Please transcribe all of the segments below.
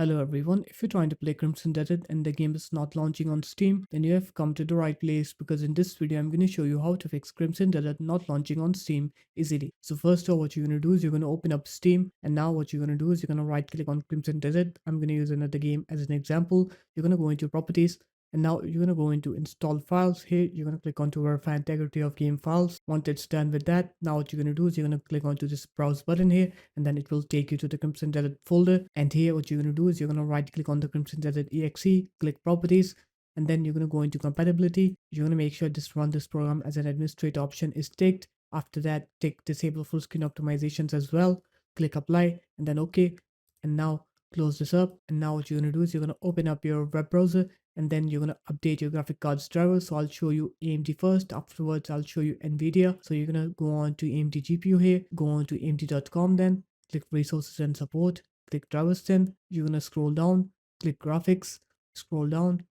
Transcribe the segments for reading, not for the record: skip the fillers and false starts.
Hello everyone, if you're trying to play Crimson Desert and the game is not launching on Steam, then you have come to the right place because in this video I'm going to show you how to fix Crimson Desert not launching on Steam easily. So first of all, what you're going to do is you're going to open up Steam, and now what you're going to do is you're going to right click on Crimson Desert. I'm going to use another game as an example. You're going to go into properties, and now you're going to go into install files. Here you're going to click onto verify integrity of game files. Once it's done with that, now what you're going to do is you're going to click onto this browse button here, and then it will take you to the Crimson Desert folder. And here what you're going to do is you're going to right click on the Crimson Desert exe, click properties, and then you're going to go into compatibility. You're going to make sure run this program as an administrator option is ticked. After that, tick disable full screen optimizations as well. Click apply and then okay. And now close this up. And now what you're going to do is you're going to open up your web browser, and then you're going to update your graphic cards driver. So I'll show you AMD first. Afterwards, I'll show you NVIDIA. So you're going to go on to AMD GPU here, go on to AMD.com, then click resources and support, click drivers. Then you're going to scroll down, click graphics, scroll down,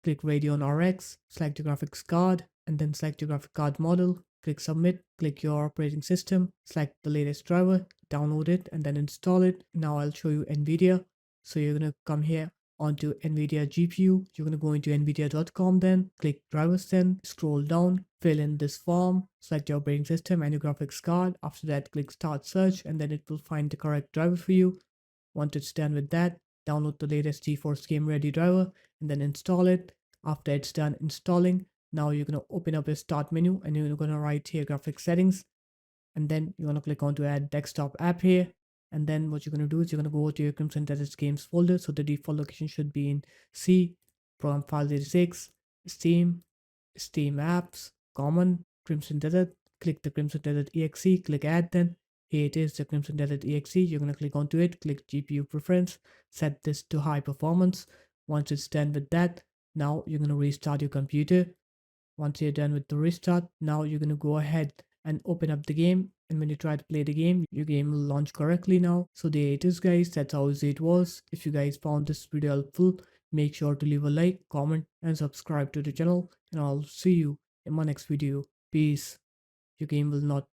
click Radeon RX, select your graphics card, and then select your graphic card model, click submit, click your operating system, select the latest driver, download it, and then install it. Now I'll show you NVIDIA. So you're going to come here onto NVIDIA GPU. You're going to go into NVIDIA.com, then click drivers, then scroll down, fill in this form, select your operating system and your graphics card. After that, click start search, and then it will find the correct driver for you. Once it's done with that, download the latest GeForce Game Ready driver and then install it. After it's done installing, now you're going to open up your start menu, and you're going to write here graphics settings, and then you're going to click on to add desktop app here. And then what you're going to do is you're going to go to your Crimson Desert Games folder. So the default location should be in C, program files 86, Steam, Steam apps, common, Crimson Desert. Click the Crimson Desert exe, click add. Then here it is, the Crimson Desert exe. You're going to click onto it, click GPU preference, set this to high performance. Once it's done with that, now you're going to restart your computer. Once you're done with the restart, now you're going to go ahead and open up the game, and when you try to play the game, your game will launch correctly now. So there it is guys, that's how easy it was. If you guys found this video helpful, make sure to leave a like, comment and subscribe to the channel, and I'll see you in my next video. Peace. Your game will not